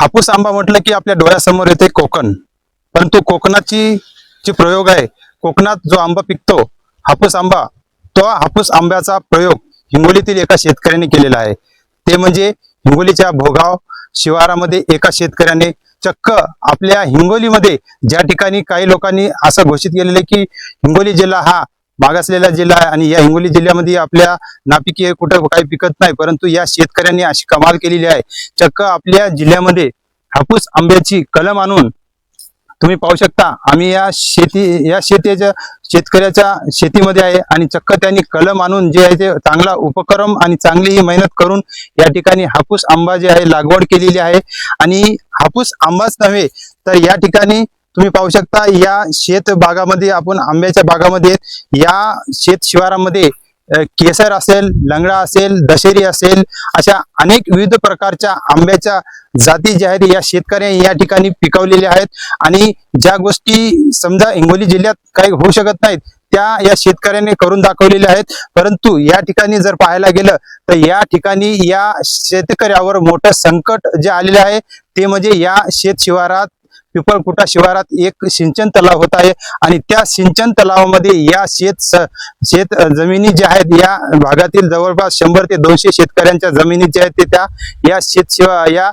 हापूस आंबा म्हटलं की आपल्या डोळ्यासमोर येते कोकण, परंतु कोकणाची जी प्रयोग आहे, कोकणात जो आंबा पिकतो हापूस आंबा, तो हापूस आंब्याचा प्रयोग हिंगोलीतील एका शेतकऱ्याने केलेला आहे. ते म्हणजे हिंगोलीच्या भोगाव शिवारामध्ये एका शेतकऱ्याने चक्क आपल्या हिंगोलीमध्ये, ज्या ठिकाणी काही लोकांनी असं घोषित केलेलं आहे की हिंगोली जिल्हा हा मागासलेला जिल्हा आहे आणि या हिंगोली जिल्ह्यामध्ये आपल्या नापिकी कुठं काही पिकत नाही, परंतु या शेतकऱ्यांनी अशी कमाल केलेली आहे. चक्क आपल्या जिल्ह्यामध्ये हापूस आंब्याची कलम आणून तुम्ही पाहू शकता. आम्ही या शेतकऱ्याच्या शेतीमध्ये आहे आणि चक्क त्यांनी कलम आणून जे आहे ते चांगला उपक्रम आणि चांगली ही मेहनत करून या ठिकाणी हापूस आंबा जे आहे लागवड केलेली आहे. आणि हापूस आंबाच नव्हे तर या ठिकाणी तुम्ही पाहू शकता, या शेत बागामध्ये, आपण आंब्याच्या बागामध्ये, या शेत शिवारामध्ये केसर असेल, लंगडा असेल, दशेरी असेल, अशा अनेक विविध प्रकारच्या आंब्याच्या जाती ज्या आहेत या शेतकऱ्यांनी या ठिकाणी पिकवलेल्या आहेत. आणि ज्या गोष्टी समजा हिंगोली जिल्ह्यात काही होऊ शकत नाहीत त्या या शेतकऱ्यांनी करून दाखवलेल्या आहेत. परंतु या ठिकाणी जर पाहायला गेलं तर या ठिकाणी या शेतकऱ्यावर मोठं संकट जे आलेलं आहे ते म्हणजे या शेत शिवारात, पिपळकुटा शिवारात एक सिंचन तलाव होत आहे आणि त्या सिंचन तलावामध्ये या शेत जमिनी ज्या आहेत या भागातील जवळपास 100 ते 200 शेतकऱ्यांच्या जमिनी ज्या आहेत ते त्या या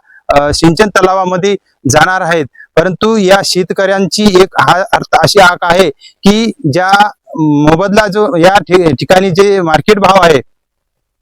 सिंचन तलावामध्ये जाणार आहेत. परंतु या शेतकऱ्यांची एक अशी हाक आहे की ज्या मोबदला जो या ठिकाणी जे मार्केट भाव आहे,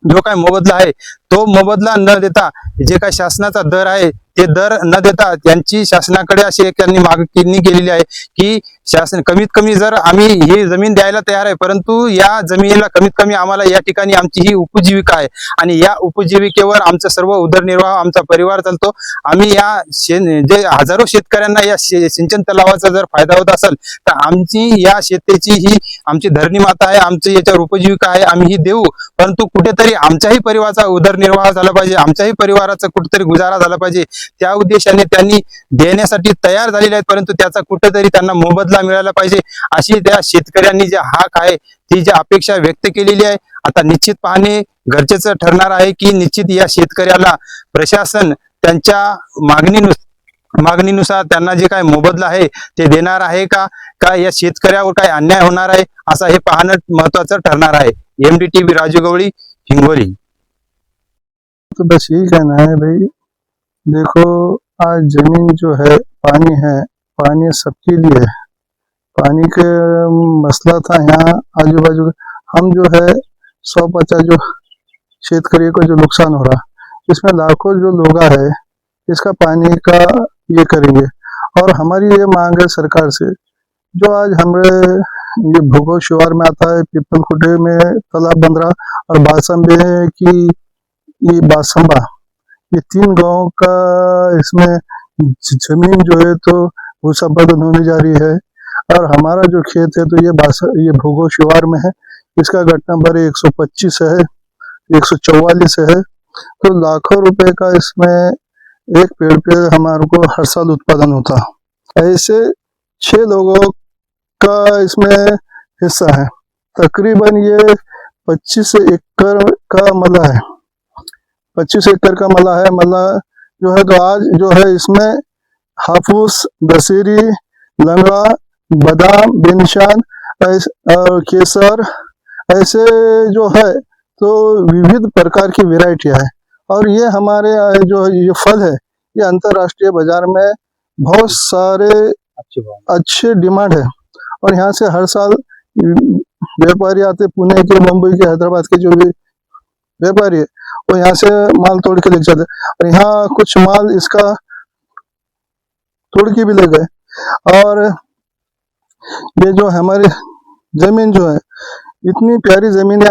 जो काय मोबदला आहे तो मोबदला न देता, जे काय शासनाचा दर आहे ते दर न देता त्यांची शासनाकडे अशी त्यांनी मागणी केलेली आहे की शासन कमीत कमी जर आम्ही ही जमीन द्यायला तयार आहे, परंतु या जमिनीला कमीत कमी आम्हाला या ठिकाणी आमची ही उपजीविका आहे आणि या उपजीविकेवर आमचा सर्व उदरनिर्वाह, आमचा परिवार चालतो. आम्ही या जे हजारो शेतकऱ्यांना या सिंचन तलावाचा जर फायदा होत असेल तर आमची या शेतीची ही आमची धरणी माता आहे, आमची याच्यावर उपजीविका आहे, आम्ही ही देऊ. परंतु कुठेतरी आमच्याही परिवाराचा उदरनिर्वाह झाला पाहिजे, आमच्याही परिवाराचा कुठेतरी गुजारा झाला पाहिजे, त्या उद्देशाने त्यांनी देण्यासाठी तयार झालेले आहेत. परंतु त्याचा कुठेतरी त्यांना मोबदला मिळाला पाहिजे अशी त्या शेतकऱ्यांनी जी हाक आहे, ती जी अपेक्षा व्यक्त केलेली आहे. आता निश्चित पाहणे गरजेचं ठरणार आहे की निश्चित या शेतकऱ्याला प्रशासन त्यांच्या मागणीनुसार त्यांना जे काय मोबदला आहे ते देणार आहे का या शेतकऱ्यावर काय अन्याय होणार आहे, असं हे पाहणं महत्वाचं ठरणार आहे. MDTV राजू गवळी, हिंगोली. तो बस यही कहना है भाई, देखो आज जमीन जो है, पानी सबके लिए है। पानी के मसला था यहाँ आजू बाजू, हम जो है 150 जो शेतकरी को जो नुकसान हो रहा, इसमें लाखों जो लोग है इसका पानी का ये करेंगे। और हमारी ये मांग है सरकार से, जो आज हमारे ये भोगो शिवार में आता है, पिपलकुटे में तालाब बंदरा और बासंबे की ये बासंबा, ये 3 गांव का इसमें जमीन जो है तो भूसंपादन होने जा रही है। और हमारा जो खेत है तो ये भोगो शिवार में है, इसका गट नंबर 125 है, 144 है। तो लाखों रुपए का इसमें एक पेड़ पे हमारे को हर साल उत्पादन होता। ऐसे 6 लोगों का इसमें हिस्सा है। तकरीबन ये 25 एकड़ का मला है, 25 एकड़ का मला है। मला जो है तो आज जो है इसमें हाफूस, दशेरी, लंगड़ा, बादाम, बेनिशान, केसर, ऐसे जो है तो विविध प्रकार की वेराइटियां है। और ये हमारे जो ये फल है ये अंतरराष्ट्रीय बाजार में बहुत सारे अच्छे डिमांड है। और यहाँ से हर साल व्यापारी आते, पुणे के, मुंबई के, हैदराबाद के जो भी व्यापारी है वो यहाँ से माल तोड़ के ले जाते। और यहाँ कुछ माल इसका तोड़ के भी ले गए। और ये जो हमारी जमीन जो है, इतनी प्यारी जमीन है।